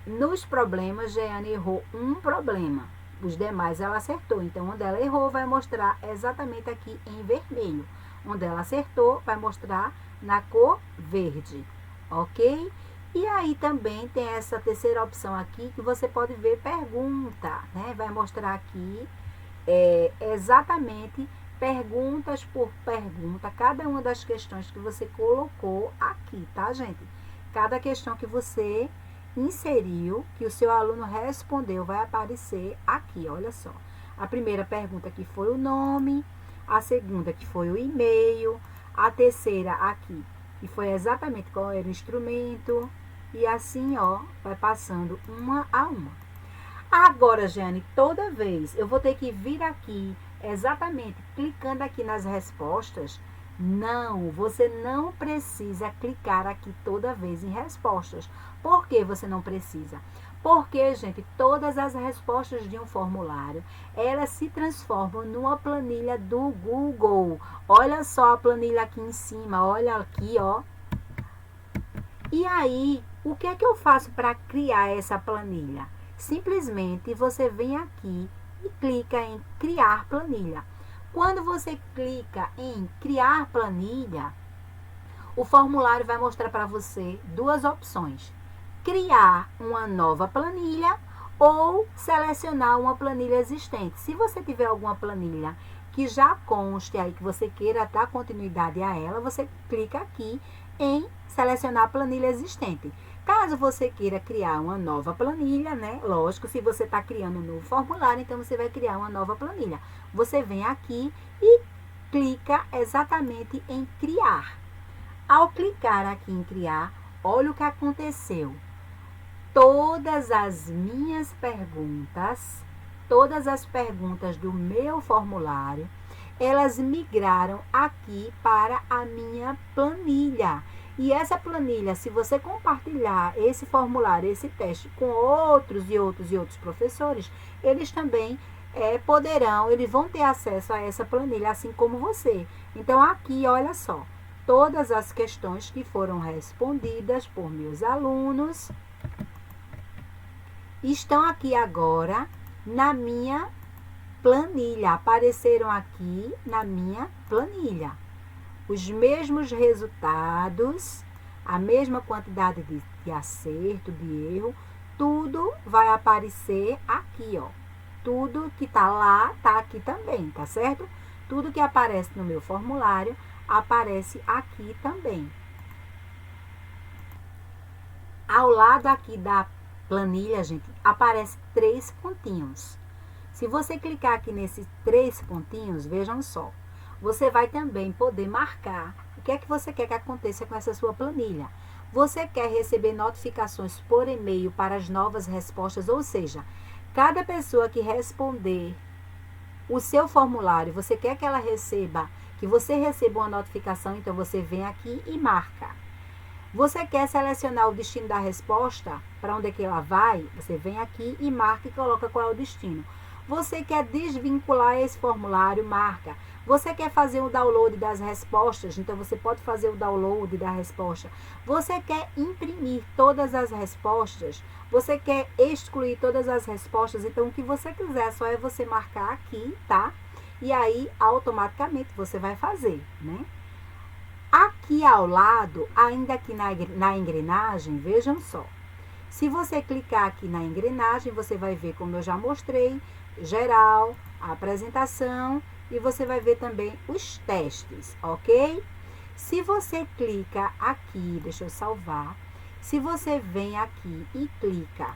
nos problemas, Jeane errou um problema. Os demais ela acertou. Então, onde ela errou, vai mostrar exatamente aqui em vermelho. Onde ela acertou, vai mostrar na cor verde, ok? E aí também tem essa terceira opção aqui que você pode ver pergunta, né? Vai mostrar aqui exatamente perguntas por pergunta, cada uma das questões que você colocou aqui, tá, gente? Cada questão que você inseriu, que o seu aluno respondeu, vai aparecer aqui, olha só. A primeira pergunta que foi o nome, a segunda que foi o e-mail, a terceira aqui, que foi exatamente qual era o instrumento, e assim, ó, vai passando uma a uma. Agora, Jane, toda vez eu vou ter que vir aqui, exatamente, clicando aqui nas respostas. Não, você não precisa clicar aqui toda vez em respostas. Por que você não precisa? Porque, gente, todas as respostas de um formulário, elas se transformam numa planilha do Google. Olha só a planilha aqui em cima, olha aqui, ó. E aí, o que é que eu faço para criar essa planilha? Simplesmente você vem aqui e clica em criar planilha. Quando você clica em criar planilha, o formulário vai mostrar para você duas opções: criar uma nova planilha ou selecionar uma planilha existente. Se você tiver alguma planilha que já conste aí, que você queira dar continuidade a ela, você clica aqui em selecionar a planilha existente. Caso você queira criar uma nova planilha, né? Lógico, se você está criando um novo formulário, então você vai criar uma nova planilha. Você vem aqui e clica exatamente em criar. Ao clicar aqui em criar, olha o que aconteceu. Todas as minhas perguntas, todas as perguntas do meu formulário, elas migraram aqui para a minha planilha. E essa planilha, se você compartilhar esse formulário, esse teste com outros professores, eles também eles vão ter acesso a essa planilha, assim como você. Então, aqui, olha só, todas as questões que foram respondidas por meus alunos estão aqui agora na minha planilha, apareceram aqui na minha planilha. Os mesmos resultados, a mesma quantidade de acerto, de erro, tudo vai aparecer aqui, ó. Tudo que tá lá, tá aqui também, tá certo? Tudo que aparece no meu formulário, aparece aqui também. Ao lado aqui da planilha, gente, aparece 3 pontinhos. Se você clicar aqui nesses 3 pontinhos, vejam só, você vai também poder marcar o que é que você quer que aconteça com essa sua planilha. Você quer receber notificações por e-mail para as novas respostas, ou seja, cada pessoa que responder o seu formulário, você quer que ela receba, que você receba uma notificação, então você vem aqui e marca. Você quer selecionar o destino da resposta, para onde é que ela vai? Você vem aqui e marca e coloca qual é o destino. Você quer desvincular esse formulário, marca. Você quer fazer o download das respostas, então você pode fazer o download da resposta. Você quer imprimir todas as respostas, você quer excluir todas as respostas, então o que você quiser, só é você marcar aqui, tá? E aí, automaticamente, você vai fazer, né? Aqui ao lado, ainda aqui na engrenagem, vejam só. Se você clicar aqui na engrenagem, você vai ver, como eu já mostrei, geral, a apresentação, e você vai ver também os testes, ok? Se você clica aqui, deixa eu salvar. Se você vem aqui e clica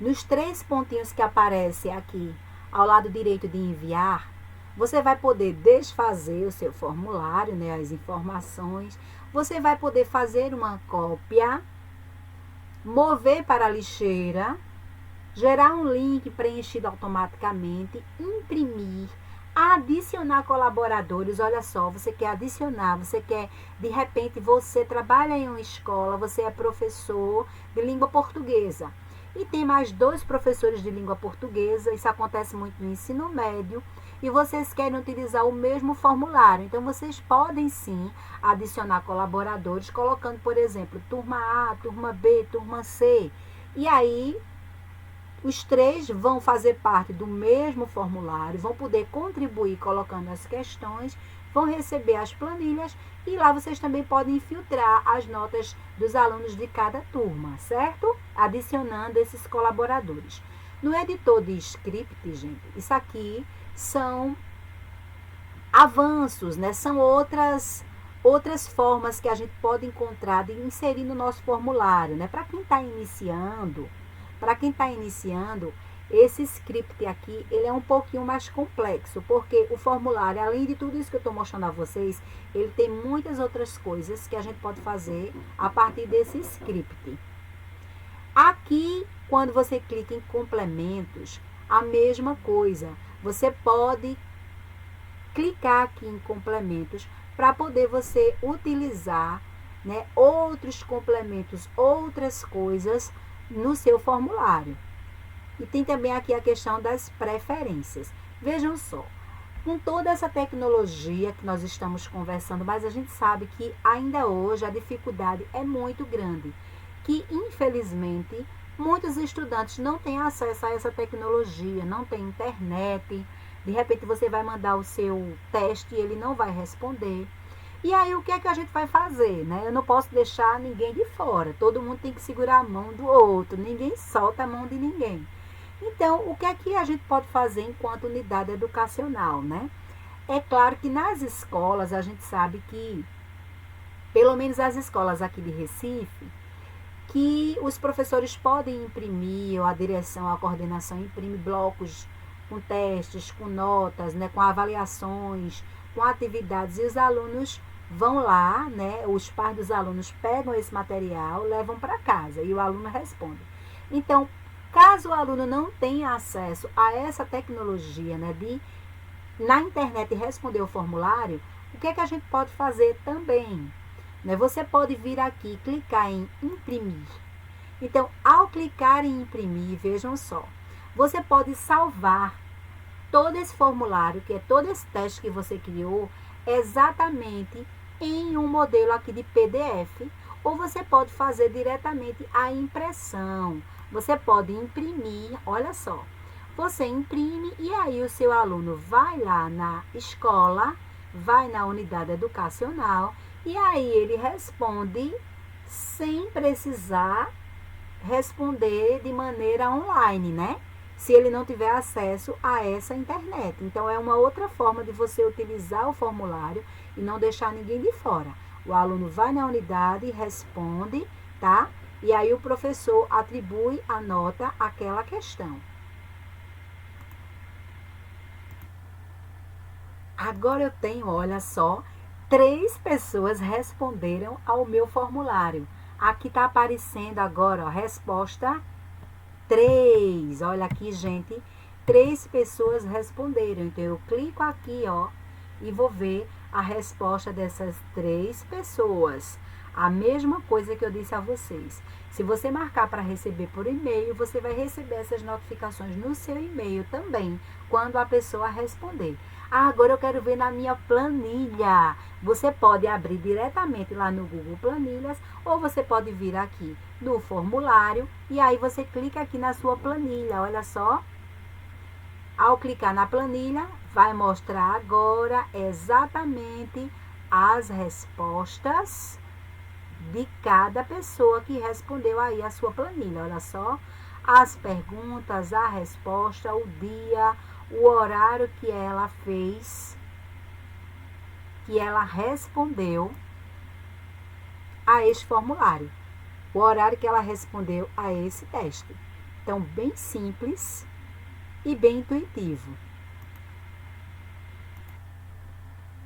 nos 3 pontinhos que aparecem aqui ao lado direito de enviar, você vai poder desfazer o seu formulário, né, as informações. Você vai poder fazer uma cópia, mover para a lixeira, gerar um link preenchido automaticamente, imprimir, adicionar colaboradores. Olha só, você quer adicionar, você quer, de repente, você trabalha em uma escola, você é professor de língua portuguesa e tem mais 2 professores de língua portuguesa, isso acontece muito no ensino médio, e vocês querem utilizar o mesmo formulário. Então, vocês podem sim adicionar colaboradores, colocando, por exemplo, turma A, turma B, turma C. E aí, os 3 vão fazer parte do mesmo formulário, vão poder contribuir colocando as questões, vão receber as planilhas e lá vocês também podem filtrar as notas dos alunos de cada turma, certo? Adicionando esses colaboradores. No editor de script, gente, isso aqui são avanços, né? São outras formas que a gente pode encontrar de inserir no nosso formulário, né? Para quem está iniciando, esse script aqui, ele é um pouquinho mais complexo, porque o formulário, além de tudo isso que eu estou mostrando a vocês, ele tem muitas outras coisas que a gente pode fazer a partir desse script. Aqui, quando você clica em complementos, a mesma coisa. Você pode clicar aqui em complementos para poder você utilizar, né, outros complementos, outras coisas no seu formulário. E tem também aqui a questão das preferências. Vejam só, com toda essa tecnologia que nós estamos conversando, mas a gente sabe que ainda hoje a dificuldade é muito grande, que infelizmente muitos estudantes não têm acesso a essa tecnologia, não tem internet. De repente você vai mandar o seu teste e ele não vai responder. E aí o que é que a gente vai fazer, né? Eu não posso deixar ninguém de fora. Todo mundo tem que segurar a mão do outro. Ninguém solta a mão de ninguém. Então, o que é que a gente pode fazer enquanto unidade educacional, né? É claro que nas escolas a gente sabe que, pelo menos as escolas aqui de Recife, que os professores podem imprimir, ou a direção, a coordenação imprime blocos com testes, com notas, né, com avaliações, com atividades, e os alunos vão lá, né, os pais dos alunos pegam esse material, levam para casa e o aluno responde. Então, caso o aluno não tenha acesso a essa tecnologia, né, de na internet responder o formulário, o que é que a gente pode fazer também? Né, você pode vir aqui, clicar em imprimir. Então, ao clicar em imprimir, vejam só, você pode salvar todo esse formulário, que é todo esse teste que você criou, exatamente em um modelo aqui de PDF, ou você pode fazer diretamente a impressão. Você pode imprimir, olha só, você imprime e aí o seu aluno vai lá na escola, vai na unidade educacional e aí ele responde sem precisar responder de maneira online, né? Se ele não tiver acesso a essa internet. Então, é uma outra forma de você utilizar o formulário e não deixar ninguém de fora. O aluno vai na unidade, responde, tá? E aí o professor atribui a nota àquela questão. Agora eu tenho, olha só, 3 pessoas responderam ao meu formulário. Aqui está aparecendo agora, ó, resposta 3. Olha aqui, gente, 3 pessoas responderam. Então, eu clico aqui, ó, e vou ver a resposta dessas 3 pessoas. A mesma coisa que eu disse a vocês. Se você marcar para receber por e-mail, você vai receber essas notificações no seu e-mail também, quando a pessoa responder. Ah, agora eu quero ver na minha planilha. Você pode abrir diretamente lá no Google Planilhas, ou você pode vir aqui no formulário e aí você clica aqui na sua planilha, olha só. Ao clicar na planilha, vai mostrar agora exatamente as respostas de cada pessoa que respondeu aí a sua planilha. Olha só, as perguntas, a resposta, o dia, o horário que ela fez, que ela respondeu a este formulário, o horário que ela respondeu a esse teste. Então, bem simples e bem intuitivo.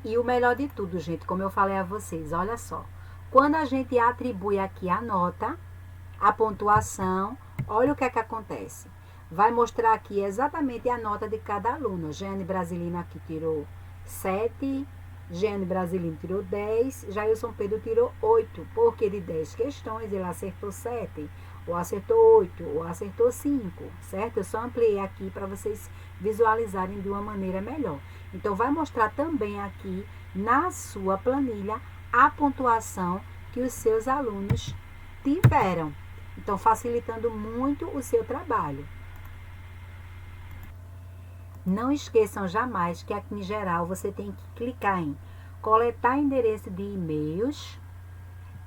E o melhor de tudo, gente, como eu falei a vocês, olha só. Quando a gente atribui aqui a nota, a pontuação, olha o que é que acontece. Vai mostrar aqui exatamente a nota de cada aluno. Jeane Brasilino aqui tirou 7, Jeane Brasilino tirou 10, Jailson Pedro tirou 8, porque de 10 questões ele acertou 7, ou acertou 8, ou acertou 5, certo? Eu só ampliei aqui para vocês visualizarem de uma maneira melhor. Então, vai mostrar também aqui na sua planilha a pontuação que os seus alunos tiveram. Então, facilitando muito o seu trabalho. Não esqueçam jamais que aqui em geral você tem que clicar em coletar endereço de e-mails,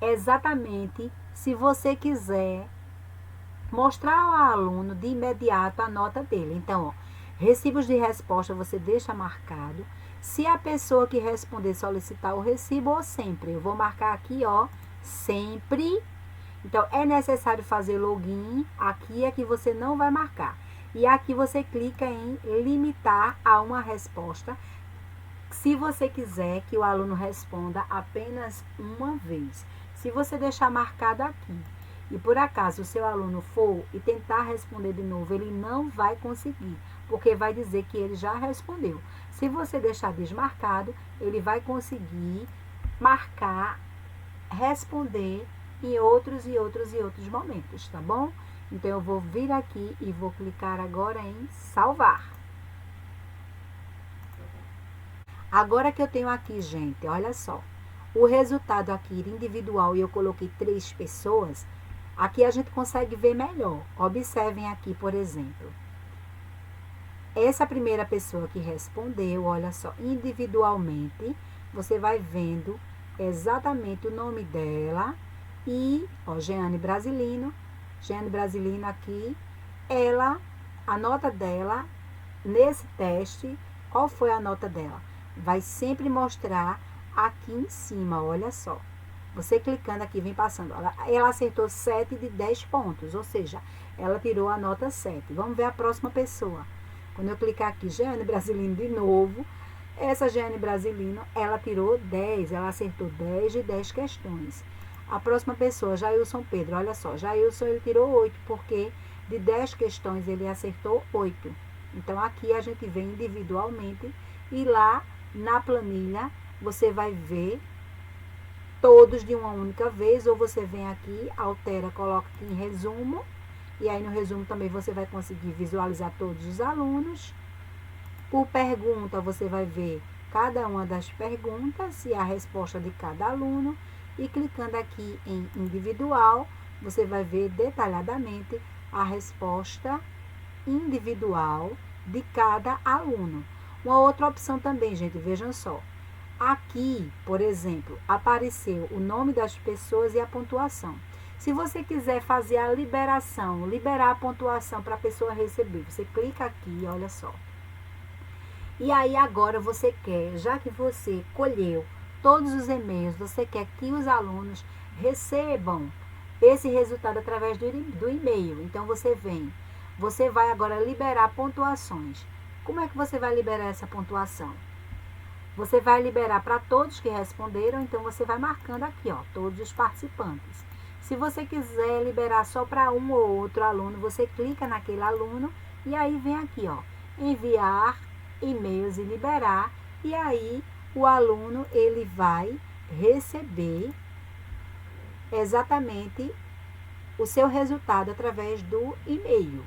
exatamente se você quiser mostrar ao aluno de imediato a nota dele. Então, ó, recibos de resposta você deixa marcado. Se a pessoa que responder solicitar o recibo ou sempre, eu vou marcar aqui, ó, sempre. Então, é necessário fazer login, aqui é que você não vai marcar. E aqui você clica em limitar a uma resposta, se você quiser que o aluno responda apenas uma vez. Se você deixar marcado aqui e por acaso o seu aluno for e tentar responder de novo, ele não vai conseguir, porque vai dizer que ele já respondeu. Se você deixar desmarcado, ele vai conseguir marcar, responder em outros momentos, tá bom? Então, eu vou vir aqui e vou clicar agora em salvar. Agora que eu tenho aqui, gente, olha só. O resultado aqui individual e eu coloquei 3 pessoas, aqui a gente consegue ver melhor. Observem aqui, por exemplo. Essa primeira pessoa que respondeu, olha só, individualmente, você vai vendo exatamente o nome dela e, ó, Jeane Brasilino aqui, a nota dela, nesse teste, qual foi a nota dela? Vai sempre mostrar aqui em cima, olha só. Você clicando aqui, vem passando. Ela acertou 7 de 10 pontos, ou seja, ela tirou a nota 7. Vamos ver a próxima pessoa. Quando eu clicar aqui, Jeane Brasilino de novo, essa Jeane Brasilino, ela tirou 10, ela acertou 10 de 10 questões. A próxima pessoa, Jailson Pedro, olha só, Jailson ele tirou 8, porque de 10 questões ele acertou 8. Então, aqui a gente vê individualmente e lá na planilha você vai ver todos de uma única vez, ou você vem aqui, altera, coloca aqui em resumo, e aí no resumo também você vai conseguir visualizar todos os alunos. Por pergunta, você vai ver cada uma das perguntas e a resposta de cada aluno. E clicando aqui em individual, você vai ver detalhadamente a resposta individual de cada aluno. Uma outra opção também, gente, vejam só. Aqui, por exemplo, apareceu o nome das pessoas e a pontuação. Se você quiser fazer a liberação, liberar a pontuação para a pessoa receber, você clica aqui, olha só. E aí agora você quer, já que você colheu todos os e-mails, você quer que os alunos recebam esse resultado através do e-mail. Então, você vai agora liberar pontuações. Como é que você vai liberar essa pontuação? Você vai liberar para todos que responderam, então você vai marcando aqui, ó, todos os participantes. Se você quiser liberar só para um ou outro aluno, você clica naquele aluno e aí vem aqui, ó, enviar e-mails e liberar, e aí o aluno ele vai receber exatamente o seu resultado através do e-mail.